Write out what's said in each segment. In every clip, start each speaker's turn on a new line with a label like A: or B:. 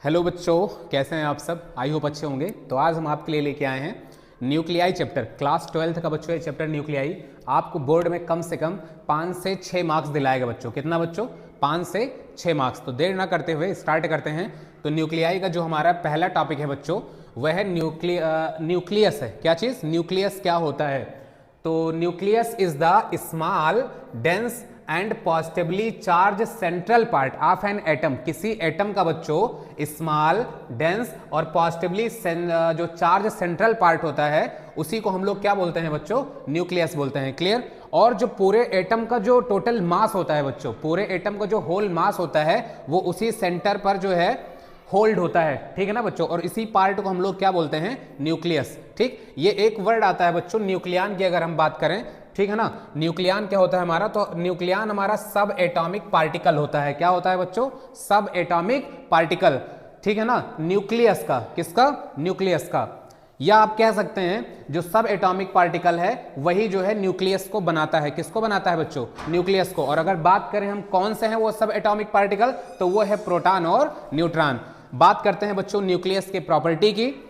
A: Hello बच्चों, कैसे हैं आप सब। आई होप अच्छे होंगे। तो आज हम आपके लिए लेके आए हैं न्यूक्लियाई चैप्टर। क्लास 12th का बच्चों ये चैप्टर न्यूक्लियाई आपको बोर्ड में कम से कम 5 से 6 मार्क्स दिलाएगा बच्चों। कितना बच्चों? 5 से 6 मार्क्स। तो देर ना करते हुए स्टार्ट करते हैं। तो न्यूक्लियाई का जो हमारा पहला टॉपिक है बच्चों, वह है न्यूक्लियस है। क्या चीज़? न्यूक्लियस क्या होता है? तो nucleus is the small dense and positively charge central part of an atom. किसी एटम का बच्चों स्मॉल डेंस और पॉजिटिवली जो चार्ज सेंट्रल पार्ट होता है उसी को हम लोग क्या बोलते हैं बच्चों? न्यूक्लियस बोलते हैं। क्लियर? और जो पूरे एटम का जो टोटल मास होता है बच्चों, पूरे एटम का जो होल मास होता है वो उसी सेंटर पर जो है होल्ड होता है। ठीक है ना बच्चों? और इसी पार्ट को हम लोग क्या बोलते हैं? न्यूक्लियस। ठीक, ये एक वर्ड आता है बच्चों न्यूक्लियन की अगर हम बात करें। ठीक है ना? न्यूक्लियन क्या होता है हमारा? तो न्यूक्लियन हमारा सब एटॉमिक पार्टिकल होता है। क्या होता है बच्चों? सब एटॉमिक पार्टिकल। ठीक है ना? न्यूक्लियस का, किसका? न्यूक्लियस का। या आप कह सकते हैं जो सब एटॉमिक पार्टिकल है वही जो है न्यूक्लियस को बनाता है। किसको बनाता है बच्चों? न्यूक्लियस को। और अगर बात करें हम कौन से हैं वो सब एटॉमिक पार्टिकल, तो वो है प्रोटॉन और न्यूट्रॉन। बात करते हैं बच्चों न्यूक्लियस के प्रॉपर्टी की।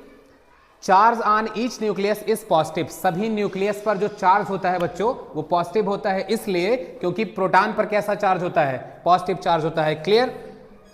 A: Charge on each nucleus is positive. सभी न्यूक्लियस पर जो चार्ज होता है बच्चों वो पॉजिटिव होता है, इसलिए क्योंकि प्रोटॉन पर कैसा चार्ज होता है? पॉजिटिव चार्ज होता है। Clear?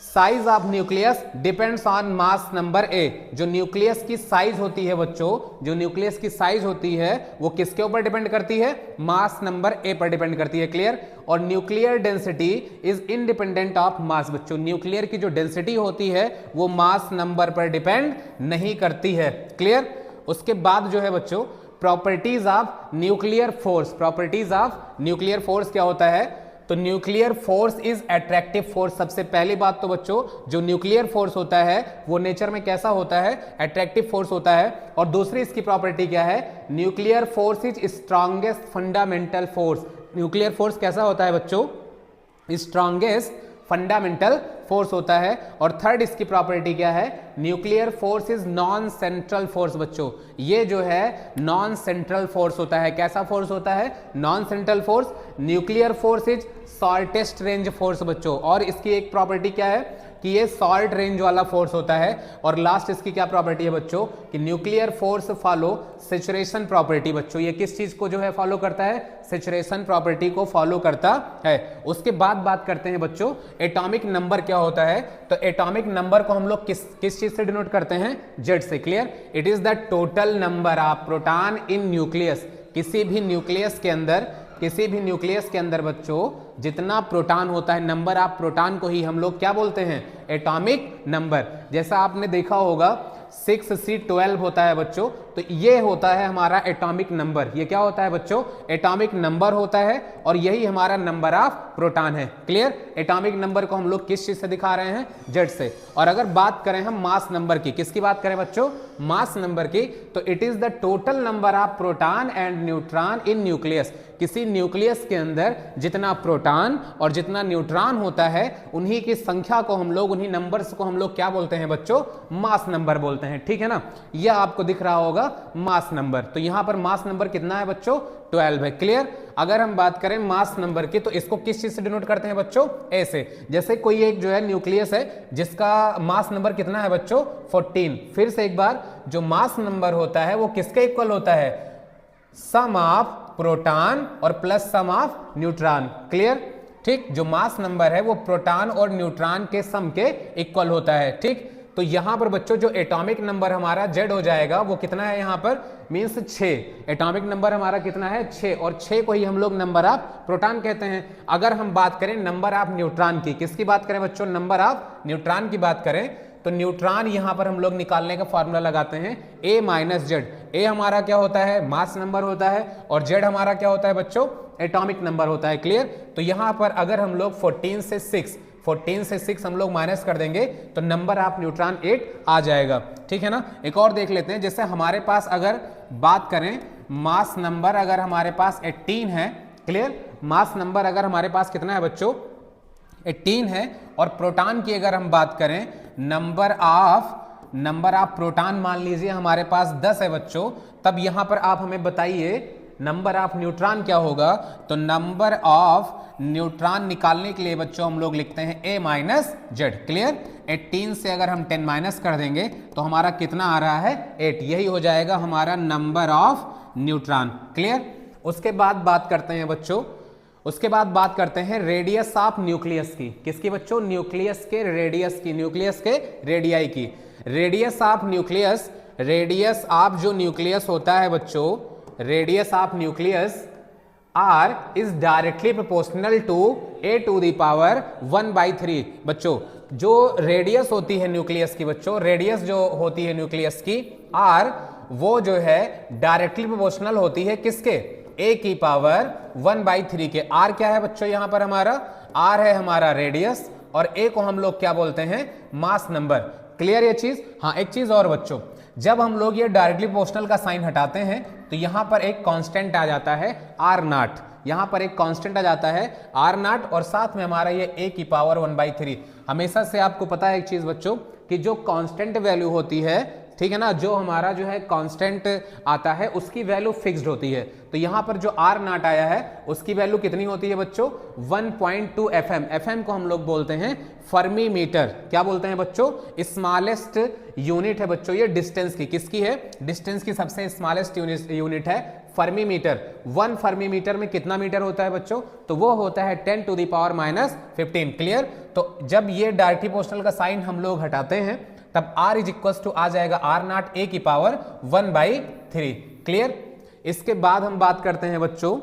A: Size of nucleus depends on mass number A. जो न्यूक्लियस की साइज होती है बच्चों, जो न्यूक्लियस की साइज होती है वो किसके ऊपर डिपेंड करती है? मास नंबर ए पर डिपेंड करती है। क्लियर? और nuclear density is independent of mass. बच्चों न्यूक्लियर की जो डेंसिटी होती है वो मास नंबर पर डिपेंड नहीं करती है। क्लियर? उसके बाद जो है बच्चों properties of nuclear force. Properties of nuclear force क्या होता है? तो nuclear force is attractive force. सबसे पहली बात तो बच्चों जो न्यूक्लियर फोर्स होता है वो नेचर में कैसा होता है? अट्रैक्टिव फोर्स होता है। और दूसरी इसकी प्रॉपर्टी क्या है? Nuclear force is strongest fundamental force. Nuclear force कैसा होता है बच्चों? स्ट्रॉन्गेस्ट फंडामेंटल फोर्स होता है। और थर्ड इसकी प्रॉपर्टी क्या है? Nuclear force is non central force. बच्चों ये जो है नॉन सेंट्रल फोर्स होता है। कैसा फोर्स होता है? Non central force. Nuclear force is shortest range force बच्चों। और इसकी एक प्रॉपर्टी क्या है कि ये शॉर्ट रेंज वाला फोर्स होता है। और लास्ट इसकी क्या प्रॉपर्टी है बच्चों? कि nuclear force follow saturation property. बच्चों ये किस चीज को जो है फॉलो करता है? सैचुरेशन प्रॉपर्टी को फॉलो करता है। उसके बाद बात करते हैं बच्चों एटॉमिक नंबर क्या होता है। तो एटॉमिक नंबर को हम लोग किस चीज से डिनोट करते हैं? जेड से। Clear? It is the total number of proton in nucleus. किसी भी न्यूक्लियस के अंदर बच्चों जितना प्रोटॉन होता है, नंबर ऑफ प्रोटॉन को ही हम लोग क्या बोलते हैं? Atomic number. जैसा आपने देखा होगा 6C12 होता है बच्चों, तो ये होता है हमारा एटॉमिक नंबर। ये क्या होता है बच्चों? एटॉमिक नंबर होता है। और यही हमारा नंबर ऑफ प्रोटॉन है। क्लियर? एटॉमिक नंबर को हम लोग किस चीज से दिखा रहे हैं? जेड से। और अगर बात करें हम मास नंबर की, किसकी बात करें बच्चों? मास नंबर की, तो it is the total number of proton and neutron in nucleus. किसी न्यूक्लियस के अंदर जितना प्रोटॉन और जितना न्यूट्रॉन होता है उन्हीं की संख्या को हम लोग, उन्हीं नंबर्स को हम लोग क्या बोलते हैं बच्चों? मास नंबर बोलते हैं। ठीक है ना? यह आपको दिख रहा होगा मास नंबर। तो यहां पर मास नंबर कितना है बच्चों? 12 है। क्लियर? अगर हम बात करें मास नंबर की तो इसको किस चीज से डिनोट करते हैं बच्चों? ए से। जैसे कोई एक जो है न्यूक्लियस है जिसका मास नंबर कितना है बच्चों? 14। फिर से एक बार, जो मास नंबर होता है वो किसके इक्वल होता है? सम ऑफ प्रोटॉन और plus sum of neutron. Clear? ठीक, जो मास नंबर है वो प्रोटॉन और न्यूट्रॉन के सम के इक्वल होता है। ठीक, तो यहां पर बच्चों जो एटॉमिक नंबर हमारा जेड हो जाएगा वो कितना है यहां पर? मींस 6। एटॉमिक नंबर हमारा कितना है? 6। और 6 को ही हम लोग नंबर ऑफ प्रोटॉन कहते हैं। अगर हम बात करें नंबर ऑफ न्यूट्रॉन की, किसकी बात करें बच्चों? नंबर ऑफ न्यूट्रॉन की बात करें तो न्यूट्रॉन यहां पर हम लोग निकालने का फॉर्मूला लगाते हैं ए माइनस जेड। ए हमारा क्या होता है? मास नंबर होता है। और जेड हमारा क्या होता है बच्चों? एटॉमिक नंबर होता है। क्लियर? तो यहां पर अगर हम लोग 14 से 6 हम लोग माइनस कर देंगे तो नंबर ऑफ न्यूट्रॉन 8 आ जाएगा। ठीक है ना? एक और देख लेते हैं। जैसे हमारे पास अगर बात करें मास नंबर, अगर हमारे पास 18 है। क्लियर? मास नंबर अगर हमारे पास कितना है बच्चों? 18 है। और प्रोटॉन की अगर हम बात करें नंबर ऑफ प्रोटॉन मान लीजिए हमारे पास 10 है बच्चों, तब यहां पर आप हमें बताइए नंबर ऑफ न्यूट्रॉन क्या होगा, तो नंबर ऑफ न्यूट्रॉन निकालने के लिए बच्चों हम लोग लिखते हैं a माइनस जेड। क्लियर। 18 से अगर हम 10 माइनस कर देंगे तो हमारा कितना आ रहा है 8, यही हो जाएगा हमारा नंबर ऑफ न्यूट्रॉन। क्लियर। उसके बाद बात करते हैं बच्चों, उसके बाद बात करते हैं रेडियस ऑफ न्यूक्लियस की। किसकी बच्चों, न्यूक्लियस के रेडियस की, न्यूक्लियस के रेडियाई की। Radius of nucleus, radius of जो न्यूक्लियस होता है बच्चों, radius of nucleus R is directly proportional to a to the power 1/3। बच्चों जो रेडियस होती है न्यूक्लियस की, बच्चों रेडियस जो होती है न्यूक्लियस की आर, वो जो है डायरेक्टली प्रोपोर्शनल होती है किसके, a की पावर 1/3 के। r क्या है बच्चों, यहां पर हमारा r है हमारा रेडियस, और a को हम लोग क्या बोलते हैं, मास नंबर। क्लियर ये चीज। हाँ एक चीज और बच्चों, जब हम लोग ये डायरेक्टली प्रोपोर्शनल का साइन हटाते हैं तो यहां पर एक कांस्टेंट आ जाता है r0, यहां पर एक कांस्टेंट आ जाता है r0, और साथ में हमारा ये a की पावर 1/3। हमेशा से आपको पता है एक चीज बच्चों कि जो कांस्टेंट वैल्यू होती है, ठीक है ना, जो हमारा जो है कांस्टेंट आता है उसकी वैल्यू फिक्स्ड होती है। तो यहां पर जो r0 आया है उसकी वैल्यू कितनी होती है बच्चों, 1.2 FM। FM को हम लोग बोलते हैं फर्मी मीटर। क्या बोलते हैं बच्चों, स्मॉलेस्ट यूनिट है बच्चों ये डिस्टेंस की। किसकी है, डिस्टेंस की सबसे स्मॉलेस्ट यूनिट है फर्मी मीटर। 1 फर्मी मीटर में कितना मीटर होता है बच्चों, तो वो होता है 10 टू द पावर -15। क्लियर। तो जब ये डायरेक्टली प्रोपोर्शनल का साइन हम लोग हटाते हैं तब r इज इक्वल टू आ जाएगा r0 a की पावर 1/3। क्लियर। इसके बाद हम बात करते हैं बच्चों,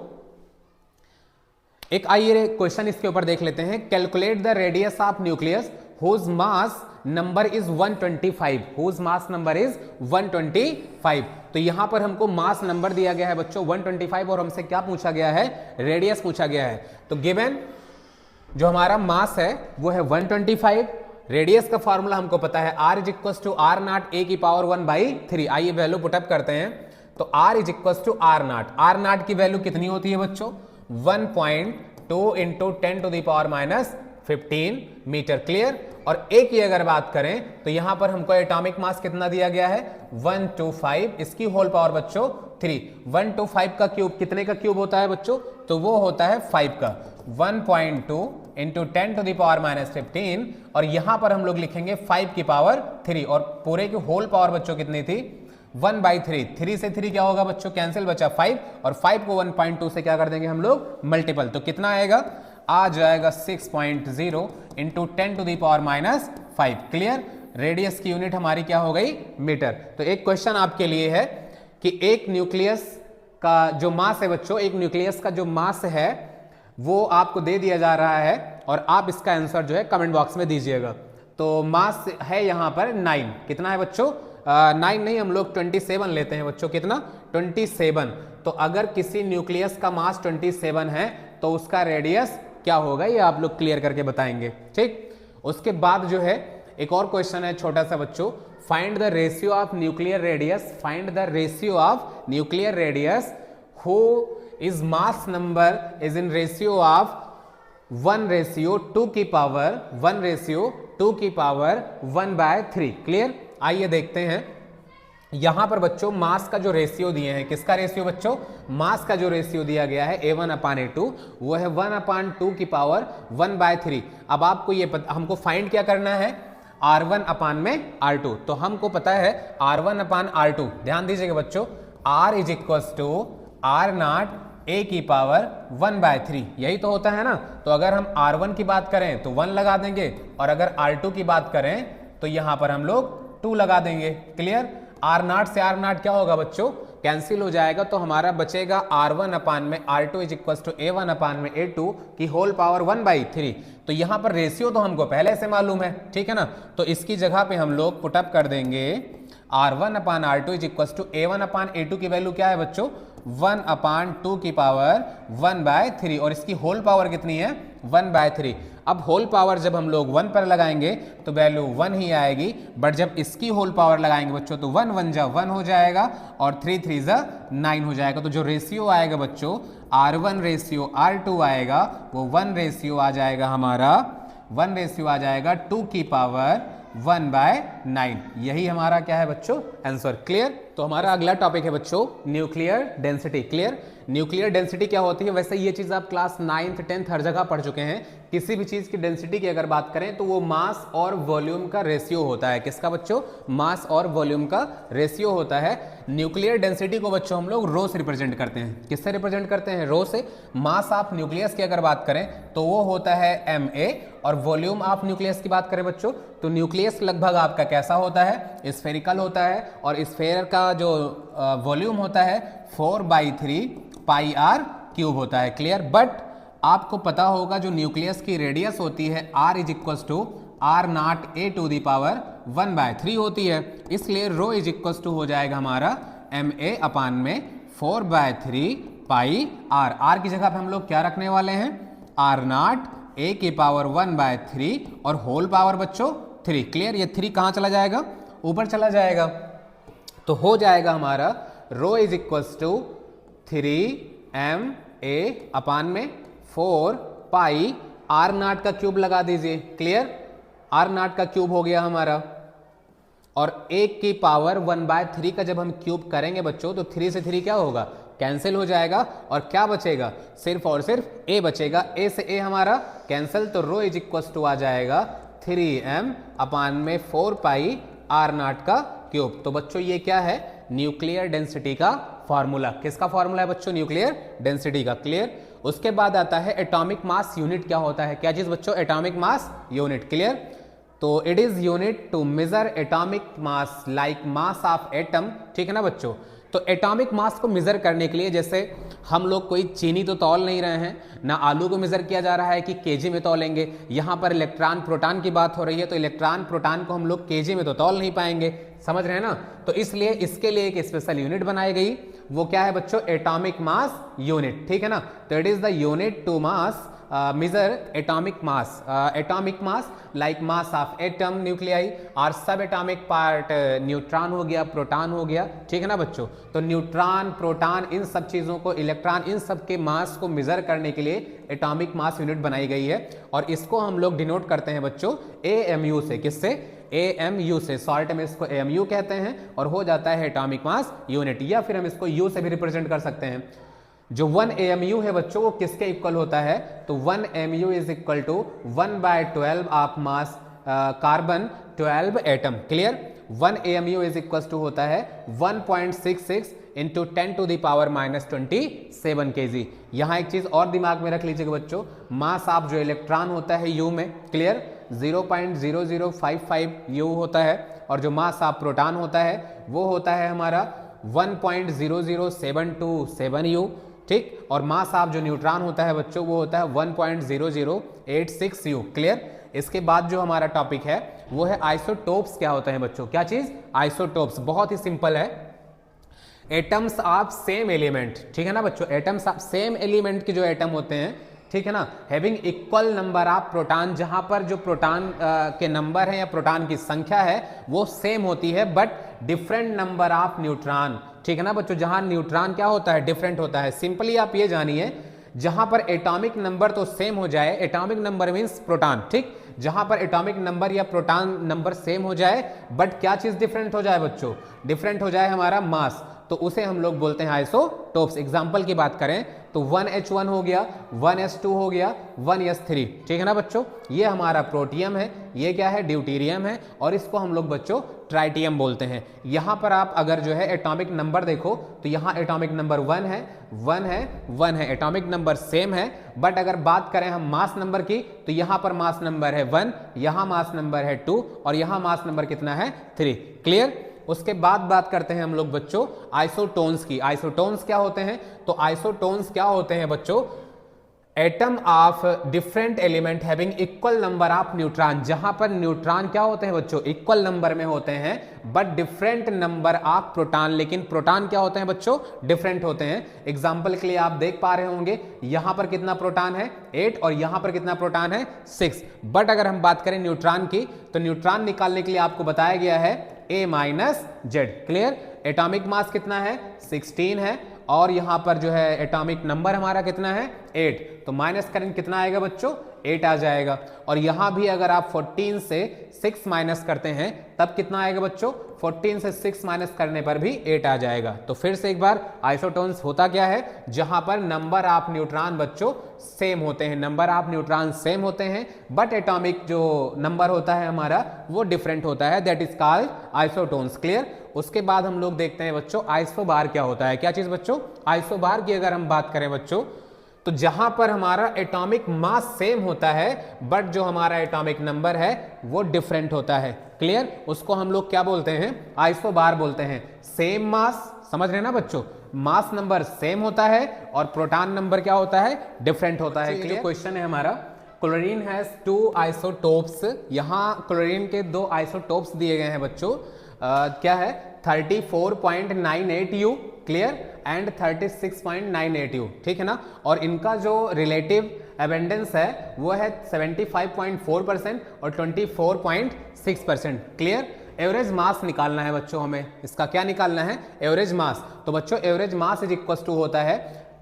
A: एक आइए क्वेश्चन इसके ऊपर देख लेते हैं। Calculate the radius of nucleus whose mass number is 125, whose mass number is 125। तो यहां पर हमको मास नंबर दिया गया है बच्चों 125, और हमसे क्या पूछा गया है, रेडियस पूछा गया है। तो गिवन जो हमारा मास है वो है 125, रेडियस का फॉर्मूला हमको पता है r is equal to r0 a की पावर 1/3। आइए वैल्यू पुटअप करते हैं। तो r is equal to r0, r0 की वैल्यू कितनी होती है बच्चों, 1.2 into 10 to the power -15 metre. Clear. और a की अगर बात करें तो यहां पर हमको एटॉमिक मास कितना दिया गया है, 125, इसकी होल पावर बच्चों 3। 125 का क्यूब कितने का क्यूब होता है बच्चों, तो वो होता है 5 का। 1.2 इंटू 10 टू द पावर -15, और यहां पर हम लोग लिखेंगे 5 की पावर 3, और पूरे की होल पावर बच्चों कितनी थी, 1/3। 3 से 3 क्या होगा बच्चों, कैंसिल, बचा 5, और 5 को 1.2 से क्या कर देंगे हम लोग, मल्टीपल। तो कितना आएगा, आ जाएगा 6.0 into 10 to the power -5। Clear. Radius की यूनिट हमारी क्या हो गई, मीटर। तो एक क्वेश्चन आपके लिए है कि एक न्यूक्लियस का जो मास है बच्चों, एक न्यूक्लियस का जो मास है वो आपको दे दिया जा रहा है, और आप इसका आंसर जो है कमेंट बॉक्स में दीजिएगा। तो मास है यहां पर 9, कितना है बच्चों, 9 नहीं, हम लोग 27 लेते हैं बच्चों। कितना, 27। तो अगर किसी न्यूक्लियस का मास 27 है तो उसका रेडियस क्या होगा, ये आप लोग क्लियर करके बताएंगे। ठीक। उसके बाद जो है एक और क्वेश्चन है छोटा सा बच्चों, find the ratio of nuclear radius, find the ratio of nuclear radius who is mass number is in ratio of 1:2 की पावर 1:2 की पावर 1/3। क्लियर। आइए देखते हैं यहां पर बच्चों मास का जो रेशियो दिए हैं, किसका रेशियो बच्चों, मास का जो रेशियो दिया गया है A1/A2, वो है 1/2 की पावर 1/3। अब आपको ये हमको फाइंड क्या करना है, R1/R2। तो हमको पता है R1/R2, ध्यान दीजिएगा बच्चों, R is equal to R0 a की पावर 1/3, यही तो होता है ना। तो अगर हम R1 की बात करें तो 1 लगा देंगे, और अगर R2 की बात करें तो यहां पर हम लोग 2 लगा देंगे। क्लियर। R0 से R0 क्या होगा बच्चों, कैंसिल हो जाएगा, तो हमारा बचेगा R1/R2 is equal to A1/A2 की होल पावर 1/3। तो यहां पर रेशियो तो हमको पहले से मालूम है, ठीक है ना। तो इसकी जगह पे हम लोग पुटअप कर देंगे R1/R2 is equal to A1/A2 की वैल्यू क्या है बच्चों, 1/2 की पावर 1/3, और इसकी होल पावर कितनी है, 1/3। अब होल पावर जब हम लोग 1 पर लगाएंगे तो वैल्यू 1 ही आएगी, बट जब इसकी होल पावर लगाएंगे बच्चों तो 1 1 जा 1 हो जाएगा, और 3 3 जा 9 हो जाएगा। तो जो रेशियो आएगा बच्चों R1:R2 आएगा, वो 1 रेशियो आ जाएगा हमारा, 1 रेशियो आ जाएगा 2 की पावर 1/9। यही हमारा क्या है बच्चों, आंसर। क्लियर। तो हमारा अगला टॉपिक है बच्चों nuclear density. Clear, nuclear density क्या होती है? वैसे ये चीज़ आप क्लास 9th 10th हर जगह पढ़ चुके हैं। किसी भी चीज़ की डेंसिटी की अगर बात करें तो वो मास और वॉल्यूम का रेशियो होता है। किसका बच्चों? मास और वॉल्यूम का रेशियो होता है। न्यूक्लियर डेंसिटी को बच्चों हम लोग रो से रिप्रेजेंट करते हैं। किससे रिप्रेजेंट करते हैं? रो से। मास ऑफ न्यूक्लियस की अगर बात करें तो वो होता है Ma, और वॉल्यूम ऑफ न्यूक्लियस की बात करें बच्चों तो न्यूक्लियस लगभग आपका कैसा होता है? स्फेरिकल होता है, और स्फेयर का जो वॉल्यूम होता है 4/3 पाई आर क्यूब होता है। क्लियर, बट आपको पता होगा जो न्यूक्लियस की रेडियस होती है R is equals to R0a⁻³ होती है, इसलिए रो इज इक्वल्स टू हो जाएगा हमारा Ma अपान में 4/3 पाई आर। आर की जगह पे हम लोग क्या रखने वाले हैं? R0 a⁻1/3 और होल पावर बच्चों 3। क्लियर, ये 3 कहाँ चला जाएगा? ऊपर चला जाएगा, तो हो जाएगा हमारा रो इज इक्वल्स टू 3Ma अपान में 4 पाई R0 का क्यूब लगा दीजिए। क्लियर, R0 का क्यूब हो गया हमारा, और 1⁻1/3 का जब हम क्यूब करेंगे बच्चों तो 3 से 3 क्या होगा? कैंसिल हो जाएगा, और क्या बचेगा? सिर्फ और सिर्फ a बचेगा। a से a हमारा कैंसिल, तो रो इज इक्वल्स टू आ जाएगा 3m अपान में 4 पाई R0 का क्यूब। तो बच्चों ये क्या है? न्यूक्लियर डेंसिटी का फॉर्मूला। किसका फॉर्मूला है बच्चों? न्यूक्लियर डेंसिटी का। क्लियर, उसके बाद आता है एटॉमिक मास यूनिट। क्या होता है? क्या चीज बच्चों? Atomic mass unit. क्लियर, तो it is unit to measure atomic mass like mass of atom. ठीक है ना बच्चों? तो एटॉमिक मास को मेजर करने के लिए, जैसे हम लोग कोई चीनी तो तौल नहीं रहे हैं, ना आलू को मेजर किया जा रहा है कि केजी में तौलेंगे। यहाँ पर इलेक्ट्रॉन प्रोटॉन की बात हो रही है, तो इलेक्ट्रॉन प्रोटॉन को हम लोग केजी में तो तौल नहीं पाएंगे। समझ रहे हैं ना? तो इसलिए इसके लिए एक स्पेशल यूनिट बनाई गई। वो क्या है बच्चों? Atomic mass unit. ठीक है ना? तो it is the unit to mass measure atomic mass like mass of atom nuclei और सब एटॉमिक पार्ट न्यूट्रॉन हो गया, प्रोटॉन हो गया। ठीक है ना बच्चों? तो न्यूट्रॉन, प्रोटॉन, इन सब चीज़ों को, इलेक्ट्रॉन, इन सब के मास को मेजर करने के लिए एटॉमिक मास यूनिट बनाई गई है, और इसको हम लोग डिनोट करते हैं बच्चों AMU से। किससे? AMU से। शॉर्ट में इसको AMU कहते हैं, और हो जाता है एटॉमिक मास यूनिट, या फिर हम इसको U से भी रिप्रेजेंट कर सकते हैं। जो 1 AMU है बच्चों वो किसके इक्वल होता है? तो 1 AMU is equal to 1/12 of mass carbon 12 atom. Clear, 1 AMU is equal to होता है 1.66 इंटू 10⁻⁻27 kg। यहाँ एक चीज और दिमाग में रख लीजिएगा बच्चों, मास ऑफ जो इलेक्ट्रॉन होता है U में, क्लियर, 0.0055 U होता है, और जो मास ऑफ प्रोटॉन होता है वो होता है हमारा 1.00727 U। ठीक, और मास ऑफ जो न्यूट्रॉन होता है बच्चों वो होता है 1.0086 U। क्लियर, इसके बाद जो हमारा टॉपिक है वो है आइसोटोप्स। क्या होता है बच्चों? क्या चीज? आइसोटोप्स। बहुत ही सिंपल है, एटम्स ऑफ सेम एलिमेंट। ठीक है ना बच्चों? एटम्स ऑफ सेम एलिमेंट के जो एटम होते हैं, ठीक है ना, having equal number of proton, जहां पर जो प्रोटॉन के नंबर है या प्रोटॉन की संख्या है वो सेम होती है, but different number of neutron. ठीक है ना बच्चों? जहां न्यूट्रॉन क्या होता है? डिफरेंट होता है। सिंपली आप ये जानिए, जहां पर एटॉमिक नंबर तो सेम हो जाए, एटॉमिक नंबर मींस प्रोटॉन। ठीक, जहां पर एटॉमिक नंबर या प्रोटॉन नंबर सेम हो जाए, बट क्या चीज डिफरेंट हो जाए बच्चों? डिफरेंट हो जाए हमारा मास, तो उसे हम लोग बोलते हैं आइसोटोप्स। एग्जांपल की बात करें तो 1H1 हो गया, 1S2 हो गया, 1S3। ठीक है ना बच्चों? ये हमारा प्रोटियम है, ये क्या है? ड्यूटीरियम है, और इसको हम लोग बच्चों ट्राइटियम बोलते हैं। यहां पर आप अगर जो है एटॉमिक नंबर देखो तो यहां एटॉमिक नंबर 1 है, 1 है, 1 है, एटॉमिक नंबर सेम है, बट अगर बात करें हम मास नंबर की तो यहां पर मास नंबर है 1, यहां मास नंबर है 2, और यहां मास नंबर कितना है? 3। क्लियर, उसके बाद बात करते हैं हम लोग बच्चों आइसोटोन्स की। आइसोटोन्स क्या होते हैं? तो आइसोटोन्स क्या होते हैं बच्चों? Atom of different element having equal number of neutron, जहां पर न्यूट्रॉन क्या होते हैं बच्चों? इक्वल नंबर में होते हैं, but different number of proton, लेकिन प्रोटॉन क्या होते हैं बच्चों? डिफरेंट होते हैं। एग्जांपल के लिए आप देख पा रहे होंगे यहां पर कितना प्रोटॉन है? 8, और यहां पर कितना प्रोटॉन है? 6। बट अगर हम बात करें न्यूट्रॉन की तो न्यूट्रॉन निकालने के लिए आपको बताया गया है A-Z। क्लियर, एटॉमिक मास कितना है? 16 है, और यहां पर जो है एटॉमिक नंबर हमारा कितना है? 8, तो माइनस करेंगे कितना आएगा बच्चों 8 आ जाएगा। और यहां भी अगर आप 14 से 6 माइनस करते हैं तब कितना आएगा बच्चों, 14 से 6 माइनस करने पर भी 8 आ जाएगा। तो फिर से एक बार आइसोटोन्स होता क्या है, जहां पर नंबर ऑफ न्यूट्रॉन बच्चों सेम होते हैं, नंबर ऑफ न्यूट्रॉन सेम होते हैं, बट एटॉमिक जो नंबर होता है हमारा वो डिफरेंट होता है, that is called isotones. Clear. उसके बाद हम लोग देखते हैं बच्चों आइसोबार क्या होता है। क्या चीज बच्चों, आइसोबार की अगर हम बात करें बच्चों, तो जहां पर हमारा एटॉमिक मास सेम होता है बट जो हमारा एटॉमिक नंबर है वो डिफरेंट होता है। क्लियर। उसको हम लोग क्या बोलते हैं, आइसोबार बोलते हैं। सेम मास, समझ रहे ना बच्चों, मास नंबर सेम होता है और प्रोटॉन नंबर क्या होता है, डिफरेंट होता है। क्लियर। क्वेश्चन है हमारा, क्लोरीन हैज 2 आइसोटोप्स। यहां क्लोरीन के 2 आइसोटोप्स दिए गए हैं बच्चों। क्या है 34.98 U, क्लियर, एंड 36.98 U, ठीक है ना। और इनका जो रिलेटिव एबेंडेंस है वो है 75.4% और 24.6%। क्लियर। एवरेज मास निकालना है बच्चों हमें, इसका क्या निकालना है, एवरेज मास। तो बच्चों average mass is equal to होता है,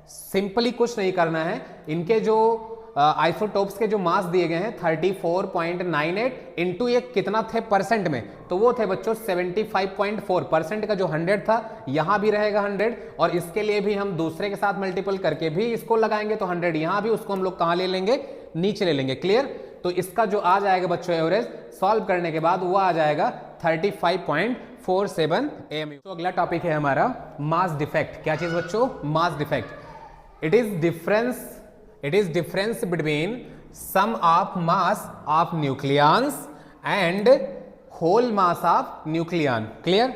A: सिंपली कुछ नहीं करना है, इनके जो आइसोटोप्स के जो मास दिए गए हैं 34.98 इंटू ये कितना थे परसेंट में, तो वो थे बच्चों 75.4%। का जो 100 था यहां भी रहेगा 100, और इसके लिए भी हम दूसरे के साथ मल्टीपल करके भी इसको लगाएंगे तो 100 यहां भी, उसको हम लोग कहां ले लेंगे, नीचे ले लेंगे। क्लियर। तो इसका जो आ जाएगा बच्चों एवरेज सॉल्व करने के बाद वो आ जाएगा 35.47 AMU। तो अगला टॉपिक है हमारा मास डिफेक्ट। क्या चीज बच्चों, mass defect. It is difference between sum of mass of nucleons and whole mass of nucleon. Clear.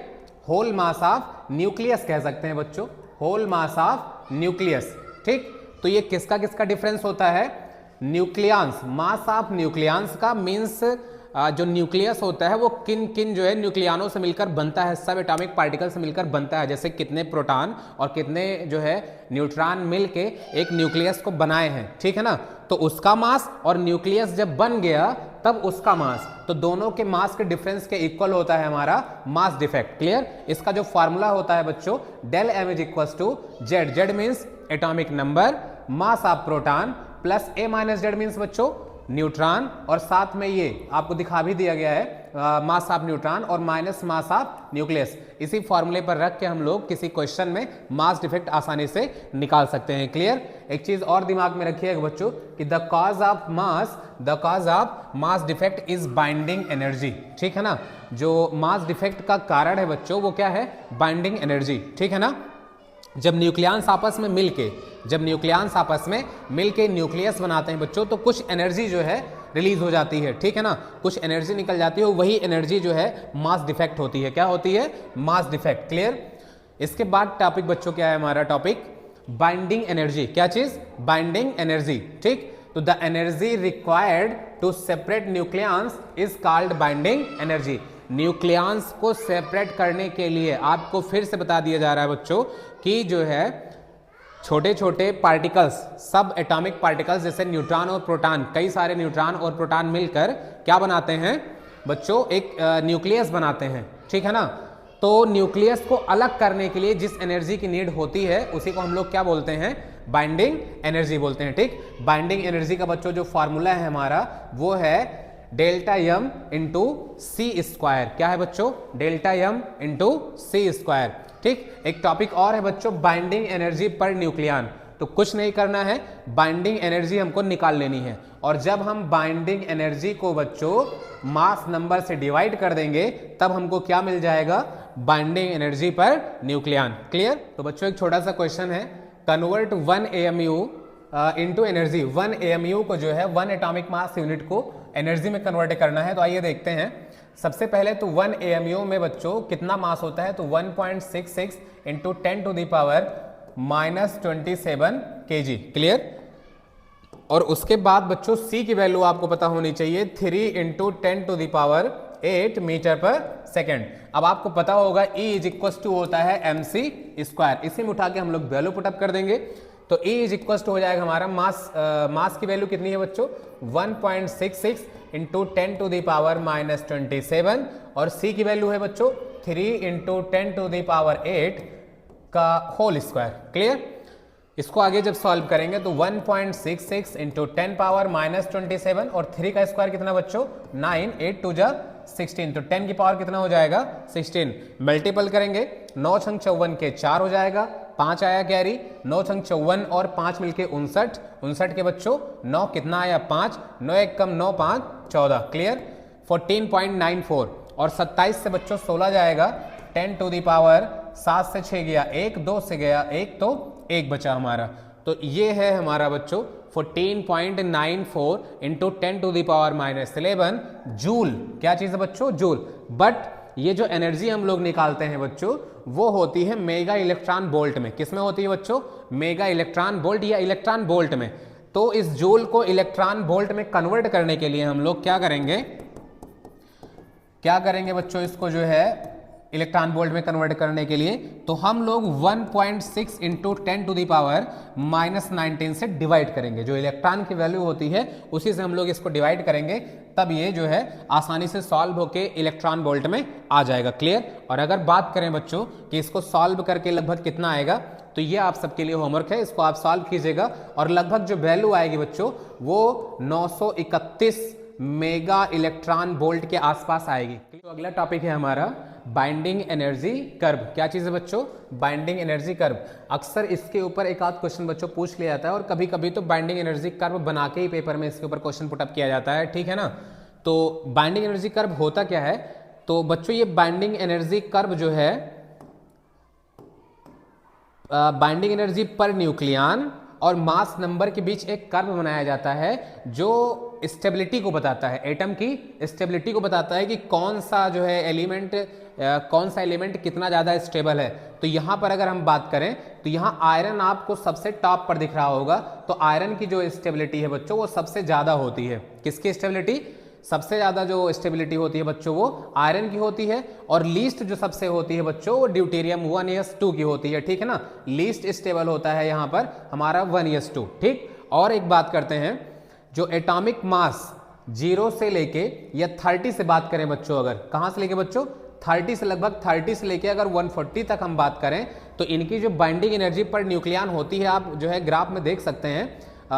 A: Whole mass of nucleus कह सकते हैं बच्चों, होल मास ऑफ न्यूक्लियस। ठीक। तो ये किसका किसका डिफरेंस होता है, न्यूक्लियंस, मास ऑफ न्यूक्लियंस का मीन्स जो न्यूक्लियस होता है वो किन किन जो है न्यूक्लियानों से मिलकर बनता है, सब एटॉमिक पार्टिकल से मिलकर बनता है, जैसे कितने प्रोटॉन और कितने जो है न्यूट्रॉन मिलके एक न्यूक्लियस को बनाए हैं, ठीक है ना। तो उसका मास और न्यूक्लियस जब बन गया तब उसका मास, तो दोनों के मास के डिफरेंस के इक्वल होता है हमारा मास डिफेक्ट। क्लियर। इसका जो फॉर्मूला होता है बच्चों del M is equal to Z, Z means atomic number, mass of proton plus A minus Z means बच्चों न्यूट्रॉन, और साथ में ये आपको दिखा भी दिया गया है मास ऑफ न्यूट्रॉन और माइनस मास ऑफ न्यूक्लियस। इसी फॉर्मूले पर रख के हम लोग किसी क्वेश्चन में मास डिफेक्ट आसानी से निकाल सकते हैं। क्लियर। एक चीज और दिमाग में रखिएगा बच्चों कि the cause of mass defect is binding energy. ठीक है ना, जो मास डिफेक्ट का कारण है बच्चों वो क्या है, बाइंडिंग एनर्जी। ठीक है ना। जब न्यूक्लियंस आपस में मिलके न्यूक्लियस बनाते हैं बच्चों, तो कुछ एनर्जी जो है रिलीज हो जाती है, ठीक है ना, कुछ एनर्जी निकल जाती है, वही एनर्जी जो है मास डिफेक्ट होती है। क्या होती है, मास डिफेक्ट। क्लियर। इसके बाद टॉपिक बच्चों क्या है हमारा टॉपिक, बाइंडिंग एनर्जी। क्या चीज, बाइंडिंग एनर्जी। ठीक। तो the energy required to separate nucleons is called binding energy. Nucleons को सेपरेट करने के लिए आपको फिर से बता दिया जा रहा है बच्चों कि जो है छोटे छोटे पार्टिकल्स, सब एटॉमिक पार्टिकल्स जैसे न्यूट्रॉन और प्रोटॉन, कई सारे न्यूट्रॉन और प्रोटॉन मिलकर क्या बनाते हैं बच्चों, एक न्यूक्लियस बनाते हैं। ठीक है ना। तो न्यूक्लियस को अलग करने के लिए जिस एनर्जी की नीड होती है उसी को हम लोग क्या बोलते हैं, बाइंडिंग एनर्जी बोलते हैं। ठीक। बाइंडिंग एनर्जी का बच्चों जो फॉर्मूला है हमारा वो है डेल्टा यम इंटू सी स्क्वायर। क्या है बच्चों, डेल्टा यम इंटू सी स्क्वायर। ठीक। एक टॉपिक और है बच्चों बाइंडिंग एनर्जी पर न्यूक्लियन। तो कुछ नहीं करना है, बाइंडिंग एनर्जी हमको निकाल लेनी है, और जब हम बाइंडिंग एनर्जी को बच्चों मास नंबर से डिवाइड कर देंगे तब हमको क्या मिल जाएगा, binding energy per nucleon. Clear. तो बच्चों एक छोटा सा क्वेश्चन है, convert 1 AMU into energy. 1 AMU को जो है 1 एटॉमिक मास यूनिट को एनर्जी में कन्वर्ट करना है। तो आइए देखते हैं। सबसे पहले तो 1 AMU में बच्चों कितना मास होता है, तो 1.66 into 10 to the power -27 kg। Clear. और उसके बाद बच्चों C की वैल्यू आपको पता होनी चाहिए 3 into 10 to the power 8 metre पर सेकेंड। अब आपको पता होगा E इज इक्वल टू होता है MC स्क्वायर, इसी में उठा के हम लोग वैल्यू पुटअप कर देंगे। तो E इज इक्वल टू हो जाएगा हमारा मास की वैल्यू कितनी है बच्चों, 1.66 इंटू 10 टू द पावर -27, और C की वैल्यू है बच्चों 3 इंटू 10 टू द पावर 8 का होल स्क्वायर। क्लियर। इसको आगे जब सॉल्व करेंगे तो 1.66 इंटू 10 पावर -27 और 3 का स्क्वायर कितना बच्चों 9, 8 2 जा 16, तो 10 की पावर कितना हो जाएगा 16। मल्टीपल करेंगे 9 छंग 54 के 4 हो जाएगा, 5 आया कैरी, 9 छंग 54 और 5 मिलके 59, 59 के बच्चों 9 कितना आया 5, 9 1 कम 9 5 14, क्लियर। 14.94 और 27 से बच्चों 16 जाएगा, 10 टू दी पावर 7 से 6 गया 1, 2 से गया 1 तो 1 बचा हमारा। तो ये है हमारा बच्चों 14.94 into 10 to the power -11 joule. क्या चीज़ है बच्चों जूल। बट ये जो एनर्जी हम लोग निकालते हैं बच्चों वो होती है मेगा इलेक्ट्रॉन वोल्ट में। किस में होती है बच्चों मेगा इलेक्ट्रॉन वोल्ट या इलेक्ट्रॉन वोल्ट में। तो इस जूल को इलेक्ट्रॉन वोल्ट में कन्वर्ट करने के लिए हम लोग क्या करेंगे बच्चों, इसको जो है इलेक्ट्रॉन वोल्ट में कन्वर्ट करने के लिए तो हम लोग 1.6 इंटू 10 टू दी पावर -19 से डिवाइड करेंगे। जो इलेक्ट्रॉन की वैल्यू होती है उसी से हम लोग इसको डिवाइड करेंगे, तब ये जो है आसानी से सॉल्व होके इलेक्ट्रॉन वोल्ट में आ जाएगा, क्लियर। और अगर बात करें बच्चों कि इसको सॉल्व करके लगभग कितना आएगा, तो ये आप सबके लिए होमवर्क है, इसको आप सॉल्व कीजिएगा और लगभग जो वैल्यू आएगी बच्चों वो 931 मेगा इलेक्ट्रॉन वोल्ट के आसपास आएगी। तो अगला टॉपिक है हमारा बाइंडिंग एनर्जी कर्व। क्या चीज़ है बच्चों बाइंडिंग एनर्जी कर्व। अक्सर इसके ऊपर एक आध क्वेश्चन बच्चों पूछ लिया जाता है और कभी कभी तो बाइंडिंग एनर्जी कर्व बना के ही पेपर में इसके ऊपर क्वेश्चन पुटअप किया जाता है, ठीक है ना। तो बाइंडिंग एनर्जी कर्व होता क्या है, तो बच्चों ये बाइंडिंग एनर्जी कर्व जो है बाइंडिंग एनर्जी पर न्यूक्लियन और मास नंबर के बीच एक कर्व बनाया जाता है जो स्टेबिलिटी को बताता है, एटम की स्टेबिलिटी को बताता है कि कौन सा जो है एलिमेंट कितना ज़्यादा स्टेबल है। तो यहाँ पर अगर हम बात करें तो यहाँ आयरन आपको सबसे टॉप पर दिख रहा होगा, तो आयरन की जो स्टेबिलिटी है बच्चों वो सबसे ज़्यादा होती है। किसकी स्टेबिलिटी सबसे ज़्यादा जो स्टेबिलिटी होती है बच्चों वो आयरन की होती है, और लीस्ट जो सबसे होती है बच्चों वो ड्यूटेरियम 1s2 की होती है, ठीक है ना। लीस्ट स्टेबल होता है यहाँ पर हमारा 1s2, ठीक। और एक बात करते हैं, जो एटॉमिक मास 0 से लेके या 30 से बात करें बच्चों, अगर कहाँ से लेके बच्चों 30 से लगभग 30 से लेके अगर 140 तक हम बात करें तो इनकी जो बाइंडिंग एनर्जी पर न्यूक्लियन होती है, आप जो है ग्राफ में देख सकते हैं,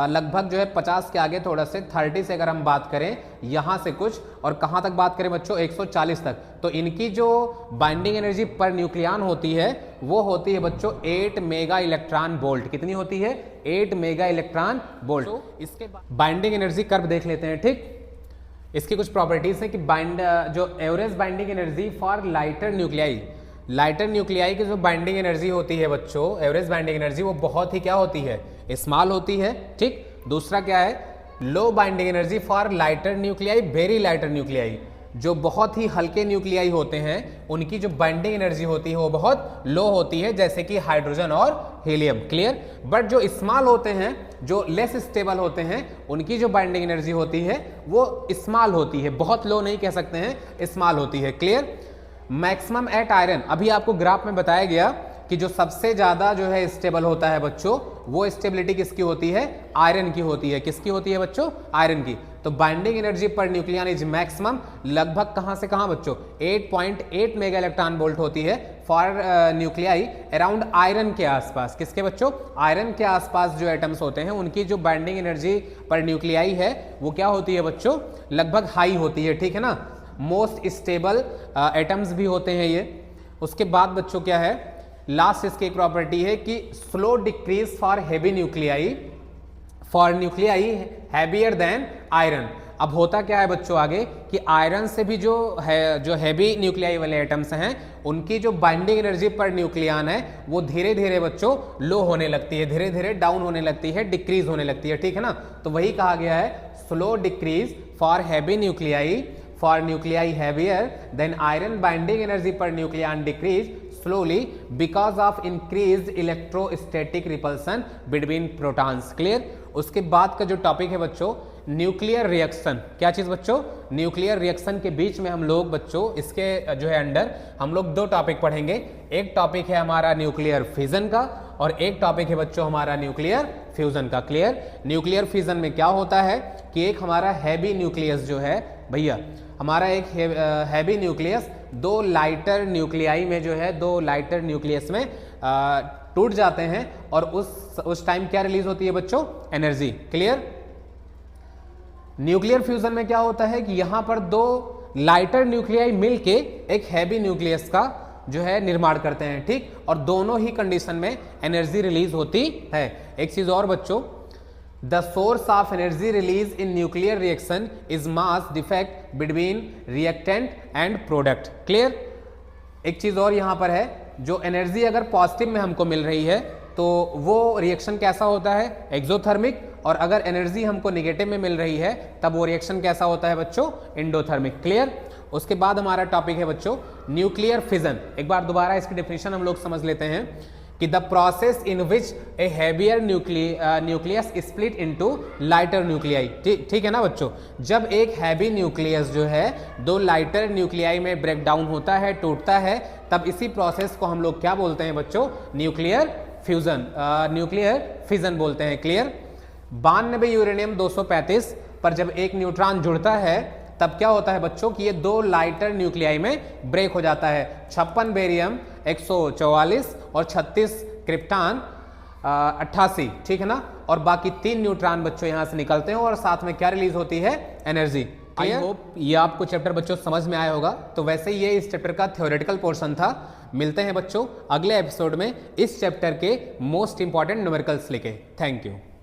A: लगभग जो है 50 के आगे थोड़ा से 30 से अगर हम बात करें यहाँ से कुछ, और कहाँ तक बात करें बच्चों 140 तक, तो इनकी जो बाइंडिंग एनर्जी पर न्यूक्लियन होती है वो होती है बच्चों 8 मेगा इलेक्ट्रॉन वोल्ट। कितनी होती है 8 मेगा इलेक्ट्रॉन वोल्ट। तो इसके बाइंडिंग एनर्जी कर्व देख लेते हैं, ठीक। इसकी कुछ प्रॉपर्टीज है कि जो average binding energy for lighter nuclei की जो बाइंडिंग एनर्जी होती है बच्चों, एवरेज बाइंडिंग एनर्जी वो बहुत ही क्या होती है स्मॉल होती है, ठीक। दूसरा क्या है low binding energy for lighter nuclei, very lighter nuclei, जो बहुत ही हल्के न्यूक्लियाई होते हैं उनकी जो बाइंडिंग एनर्जी होती है वो बहुत लो होती है, जैसे कि हाइड्रोजन और हीलियम, क्लियर। बट जो स्मॉल होते हैं, जो लेस स्टेबल होते हैं, उनकी जो बाइंडिंग एनर्जी होती है वो स्मॉल होती है, बहुत लो नहीं कह सकते हैं, स्मॉल होती है, क्लियर। मैक्सिमम एट आयरन, अभी आपको ग्राफ में बताया गया कि जो सबसे ज्यादा जो है स्टेबल होता है बच्चों, वो स्टेबिलिटी किसकी होती है आयरन की होती है। किसकी होती है बच्चों आयरन की। तो binding energy per nucleon is maximum, लगभग कहां से कहां बच्चों 8.8 मेगा इलेक्ट्रॉन वोल्ट होती है फॉर न्यूक्लियाई अराउंड आयरन के आसपास। किसके बच्चों आयरन के आसपास जो एटम्स होते हैं उनकी जो बाइंडिंग एनर्जी पर न्यूक्लियाई है वो क्या होती है बच्चों लगभग हाई होती है, ठीक है ना। मोस्ट स्टेबल एटम्स भी होते हैं ये। उसके बाद बच्चों क्या है लास्ट इसकी एक प्रॉपर्टी है कि slow decrease for heavy nuclei, for nuclei heavier than iron. अब होता क्या है बच्चों आगे कि आयरन से भी जो हैवी न्यूक्लियाई वाले एटम्स हैं उनकी जो बाइंडिंग एनर्जी पर न्यूक्लियन है वो धीरे धीरे बच्चों लो होने लगती है, धीरे धीरे डाउन होने लगती है, डिक्रीज होने लगती है, ठीक है ना। तो वही कहा गया है slow decrease for heavy nuclei, for nuclei heavier than iron binding energy per nucleon decrease slowly because of increased electrostatic repulsion between protons, clear। उसके बाद का जो टॉपिक है बच्चों न्यूक्लियर रिएक्शन। क्या चीज बच्चों न्यूक्लियर रिएक्शन के बीच में हम लोग बच्चों इसके जो है अंडर हम लोग दो टॉपिक पढ़ेंगे। एक टॉपिक है हमारा न्यूक्लियर फिजन का और एक टॉपिक है बच्चों हमारा न्यूक्लियर फ्यूजन का, क्लियर। न्यूक्लियर फिजन में क्या होता है कि एक हमारा हैवी न्यूक्लियस जो है भैया, हमारा एक हैवी न्यूक्लियस दो लाइटर न्यूक्लियाई में जो है, दो लाइटर न्यूक्लियस में टूट जाते हैं और उस टाइम क्या रिलीज होती है बच्चों, एनर्जी। क्लियर। न्यूक्लियर फ्यूजन में क्या होता है कि यहां पर दो लाइटर न्यूक्लियाई मिलके एक हैवी न्यूक्लियस का जो है निर्माण करते हैं, ठीक, और दोनों ही कंडीशन में एनर्जी रिलीज होती है। एक चीज और बच्चों, the source of energy release in nuclear reaction is mass defect between reactant and product. Clear. एक चीज और यहां पर है, जो एनर्जी अगर पॉजिटिव में हमको मिल रही है तो वो रिएक्शन कैसा होता है, एक्सोथर्मिक, और अगर एनर्जी हमको नेगेटिव में मिल रही है तब वो रिएक्शन कैसा होता है बच्चों, एंडोथर्मिक। क्लियर। उसके बाद हमारा टॉपिक है बच्चों न्यूक्लियर फिजन। एक बार दोबारा इसकी डेफिनेशन हम लोग समझ लेते हैं कि the process in which A heavier nucleus split into lighter nuclei. ठीक है ना बच्चों, जब एक हैवी न्यूक्लियस जो है दो लाइटर न्यूक्लियाई में ब्रेक डाउन होता है, टूटता है, तब इसी प्रोसेस को हम लोग क्या बोलते हैं बच्चों, न्यूक्लियर फ्यूजन, न्यूक्लियर फिजन बोलते हैं। क्लियर। 92 यूरेनियम 235 पर जब एक न्यूट्रॉन जुड़ता है तब क्या होता है बच्चों कि ये दो लाइटर न्यूक्लियाई में ब्रेक हो जाता है। 56 बेरियम 144 और 36 क्रिप्टॉन 88, ठीक है ना, और बाकी 3 न्यूट्रॉन बच्चों यहां से निकलते हैं और साथ में क्या रिलीज होती है, एनर्जी। आई होप ये आपको चैप्टर बच्चों समझ में आया होगा। तो वैसे ये इस चैप्टर का थ्योरेटिकल पोर्शन था। मिलते हैं बच्चों अगले एपिसोड में इस चैप्टर के मोस्ट इंपॉर्टेंट न्यूमेरिकल्स लेके। Thank you.